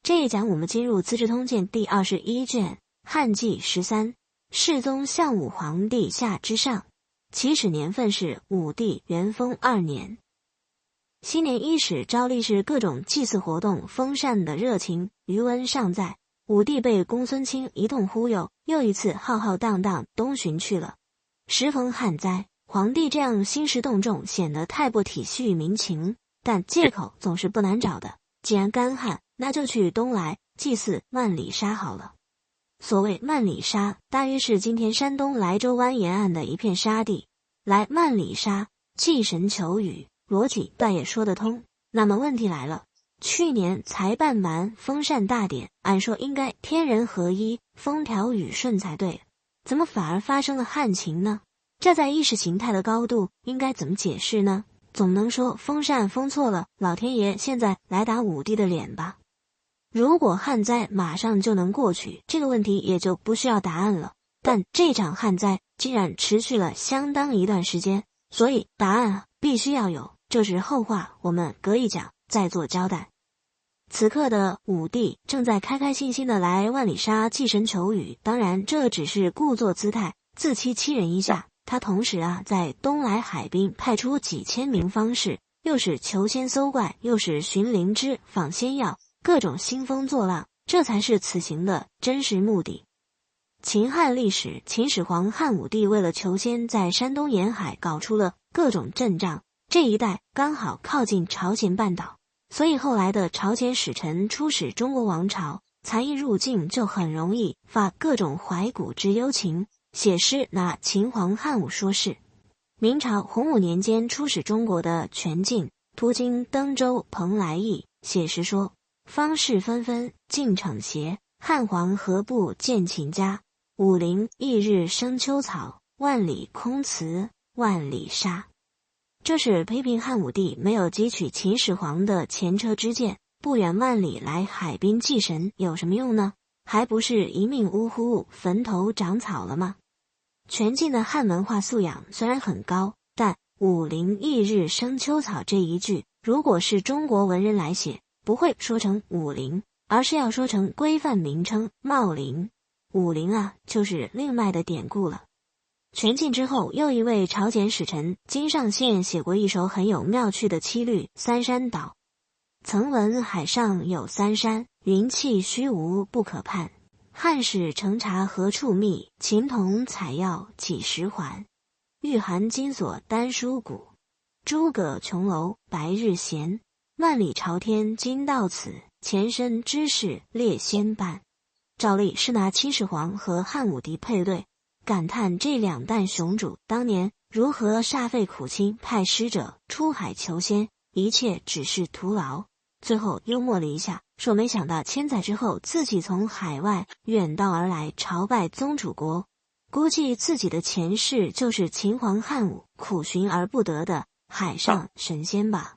这一讲我们进入《资治通鉴》第21卷汉纪13，世宗孝武皇帝下之上，起始年份是武帝元丰2年。新年伊始，昭历氏各种祭祀活动风善的热情余温尚在。武帝被公孙卿一通忽悠，又一次浩浩荡荡东巡去了。时逢旱灾，皇帝这样兴师动众，显得太不体恤民情，但借口总是不难找的。既然干旱，那就去东来祭祀万里沙好了。所谓万里沙，大约是今天山东莱州湾沿岸的一片沙地。来万里沙祭神求雨，逻辑倒也说得通。那么问题来了，去年才办完封禅大典，按说应该天人合一，风调雨顺才对，怎么反而发生了旱情呢？这在意识形态的高度应该怎么解释呢？总能说封禅封错了，老天爷现在来打武帝的脸吧。如果旱灾马上就能过去，这个问题也就不需要答案了。但这场旱灾竟然持续了相当一段时间，所以答案必须要有，这是后话，我们隔一讲再做交代。此刻的武帝正在开开心心的来万里沙祭神求雨，当然这只是故作姿态，自欺欺人一下。他同时在东来海滨派出几千名方士，又是求仙搜怪，又是寻灵芝访仙药，各种兴风作浪，这才是此行的真实目的。秦汉历史，秦始皇汉武帝为了求仙，在山东沿海搞出了各种阵仗，这一带刚好靠近朝鲜半岛，所以后来的朝鲜使臣出使中国王朝，残役入境就很容易发各种怀古之幽情，写诗拿秦皇汉武说事。明朝洪武年间出使中国的全晋途经登州蓬莱驿，写诗说：方士纷纷尽逞邪，汉皇何不见秦家？武陵翌日生秋草，万里空辞万里沙。这是批评汉武帝没有汲取秦始皇的前车之鉴，不远万里来海滨祭神有什么用呢？还不是一命呜呼，坟头长草了吗？全晋的汉文化素养虽然很高，但武陵翌日生秋草这一句，如果是中国文人来写，不会说成武陵，而是要说成规范名称茂陵。武陵就是另外的典故了。全晋之后，又一位朝鲜使臣金上宪写过一首很有妙趣的七律《三山岛》。曾闻海上有三山，云气虚无不可攀。汉使乘茶何处觅？琴童采药几时还？玉函金锁丹书骨，诸葛琼楼白日闲。万里朝天今到此，前身知识列仙班。照例是拿秦始皇和汉武帝配对，感叹这两弹雄主当年如何煞费苦心派使者出海求仙，一切只是徒劳。最后幽默了一下，说没想到千载之后自己从海外远道而来朝拜宗主国，估计自己的前世就是秦皇汉武苦寻而不得的海上神仙吧。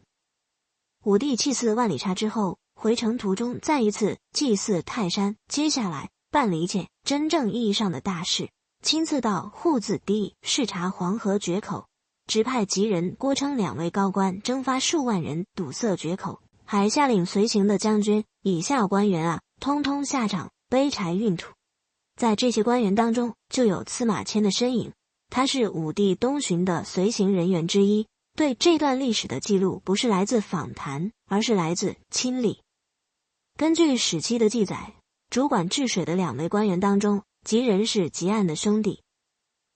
武帝祭祀万里沙之后，回程途中再一次祭祀泰山，接下来办了一件真正意义上的大事，亲自到户子堤视察黄河决口，指派吉人郭称2位高官征发数万人堵塞决口，还下令随行的将军以下官员通通下场背柴运土。在这些官员当中就有司马迁的身影，他是武帝东巡的随行人员之一，对这段历史的记录不是来自访谈，而是来自亲历。根据史记的记载，主管治水的2位官员当中，吉人是吉案的兄弟。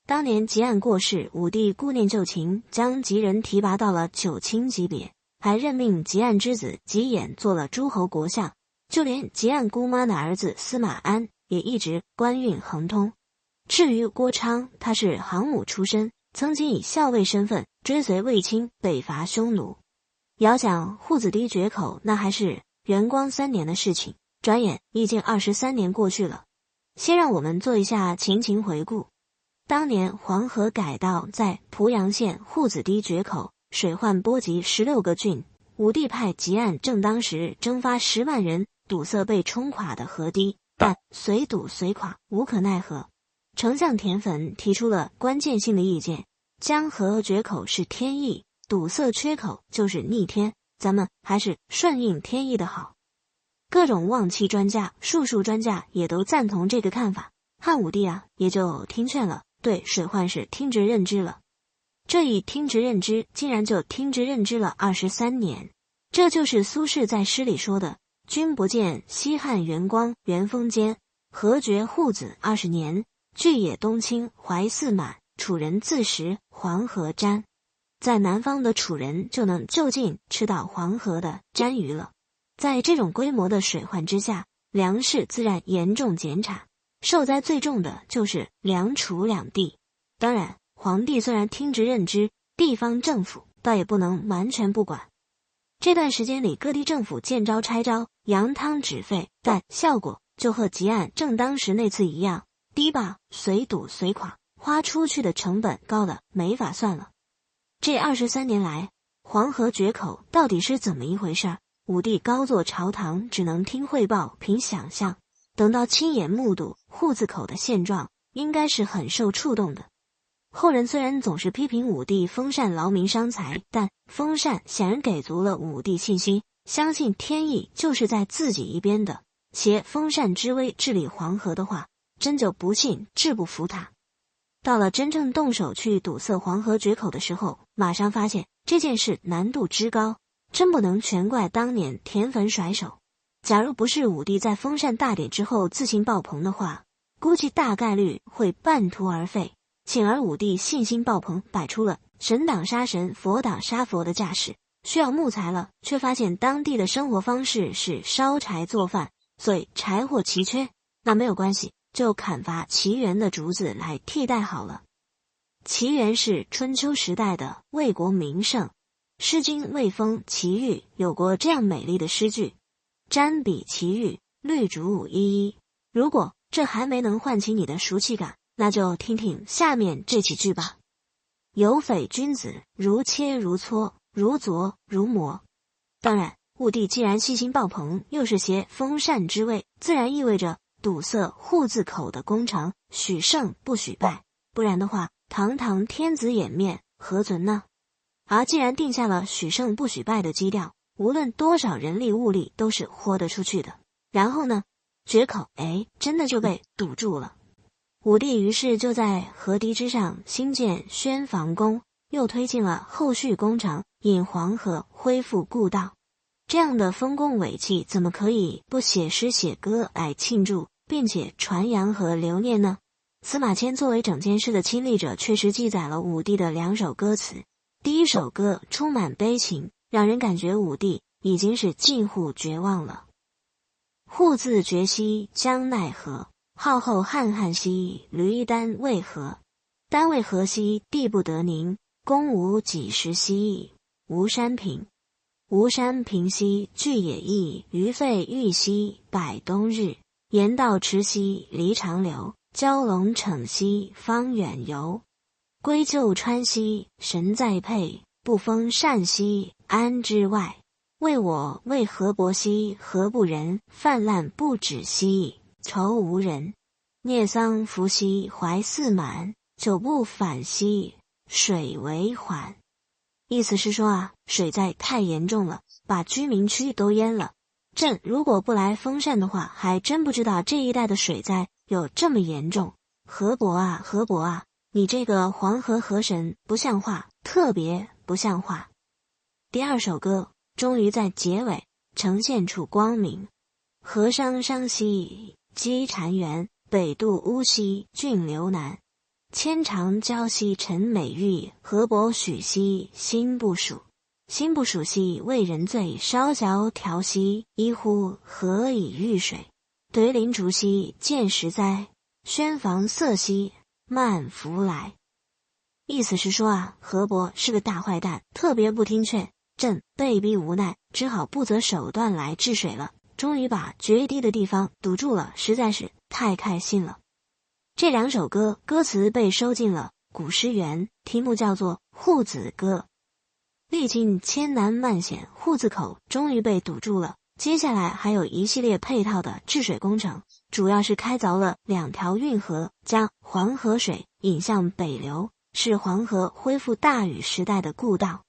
当年吉案过世，武帝顾念旧情，将吉人提拔到了9卿级别，还任命吉案之子吉衍做了诸侯国相，就连吉案姑妈的儿子司马安也一直官运亨通。至于郭昌，他是行伍出身，曾经以校尉身份追随卫青北伐匈奴。遥想户子堤决口，那还是元光3年的事情，转眼已经23年过去了。先让我们做一下前情回顾。当年黄河改道在濮阳县户子堤决口，水患波及16个郡，武帝派吉案正当时征发10万人堵塞被冲垮的河堤，但随堵随垮，无可奈何。丞相田汾提出了关键性的意见，江河决口是天意，堵塞缺口就是逆天，咱们还是顺应天意的好。各种望气专家、术数专家也都赞同这个看法。汉武帝啊，也就听劝了，对水患是听之任之了。这一听之任之，竟然就听之任之了23年。这就是苏轼在诗里说的：“君不见，西汉元光元丰间，何绝户子20年。巨野东侵，淮泗满，楚人自食黄河鳌。”在南方的楚人就能就近吃到黄河的鳌鱼了。在这种规模的水患之下，粮食自然严重减产，受灾最重的就是梁楚两地。当然，皇帝虽然听之任之，地方政府倒也不能完全不管。这段时间里，各地政府见招拆招，扬汤止沸，但效果就和吉安正当时那次一样，堤坝随堵随垮，花出去的成本高的没法算了。这23年来，黄河决口到底是怎么一回事？武帝高坐朝堂，只能听汇报，凭想象。等到亲眼目睹户字口的现状，应该是很受触动的。后人虽然总是批评武帝封禅劳民伤财，但封禅显然给足了武帝信心，相信天意就是在自己一边的。携封禅之威治理黄河的话，真就不信治不服他。到了真正动手去堵塞黄河决口的时候，马上发现这件事难度之高，真不能全怪当年田汾甩手。假如不是武帝在封禅大典之后自信爆棚的话，估计大概率会半途而废。请而武帝信心爆棚，摆出了神挡杀神，佛挡杀佛的架势，需要木材了，却发现当地的生活方式是烧柴做饭，所以柴火奇缺。那没有关系，就砍伐奇缘的竹子来替代好了。奇缘是春秋时代的魏国名胜，《诗经·魏风·齐豫》有过这样美丽的诗句：“瞻彼其玉，绿竹依依。”如果这还没能唤起你的熟悉感，那就听听下面这几句吧。有匪君子，如切如磋，如琢如磨。当然，武帝既然信心爆棚，又是挟封禅之位，自然意味着堵塞户字口的工程，许胜不许败。不然的话，堂堂天子掩面，何存呢？而既然定下了许胜不许败的基调，无论多少人力物力都是豁得出去的。然后呢，决口真的就被堵住了。武帝于是就在河堤之上兴建宣房宫，又推进了后续工程，引黄河恢复故道。这样的丰功伟绩，怎么可以不写诗写歌来庆祝，并且传扬和留念呢？司马迁作为整件事的亲历者，确实记载了武帝的2首歌词。第一首歌充满悲情，让人感觉武帝已经是近乎绝望了。户字决兮将奈何，浩浩瀚瀚兮闾丹为何？丹为何兮地不得宁，公无几时兮吴山平。吴山平兮巨野异，鱼沸欲兮百冬日。沿道驰兮离长流，蛟龙骋兮方远游。归咎川兮神在沛，不封禅兮安之外。为我为河伯兮何不仁，泛滥不止兮愁无人。聂桑服兮怀泗满，久不返兮水为缓。意思是说水灾太严重了，把居民区都淹了。朕如果不来封禅的话，还真不知道这一带的水灾有这么严重。河伯啊，河伯啊，你这个黄河河神不像话，特别不像话。第2首歌终于在结尾呈现出光明。河商商兮积潺湲，北渡巫兮峻流难。牵长交兮陈美玉，河伯许兮心不属。心不属兮为人醉，稍小调兮一乎何以御水。怼林竹兮见时哉，宣房色兮慢拂来。意思是说河伯是个大坏蛋，特别不听劝，朕被逼无奈，只好不择手段来治水了。终于把决堤的地方堵住了，实在是太开心了。这2首歌歌词被收进了古诗源，题目叫做《户子歌》。历经千难万险，户字口终于被堵住了。接下来还有一系列配套的治水工程，主要是开凿了2条运河，将黄河水引向北流，使黄河恢复大禹时代的故道。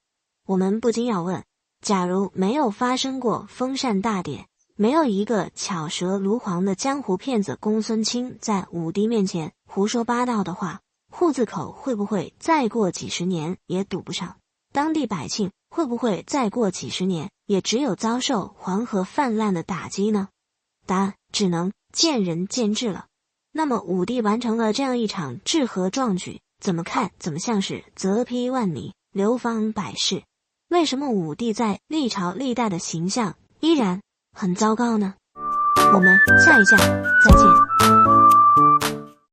我们不禁要问，假如没有发生过封禅大典，没有一个巧舌如簧的江湖骗子公孙卿在武帝面前胡说八道的话，户字口会不会再过几十年也堵不上？当地百姓会不会再过几十年也只有遭受黄河泛滥的打击呢？答案只能见仁见智了。那么武帝完成了这样一场治河壮举，怎么看怎么像是责批万民，流芳百世。为什么武帝在历朝历代的形象依然很糟糕呢？我们下一讲再见。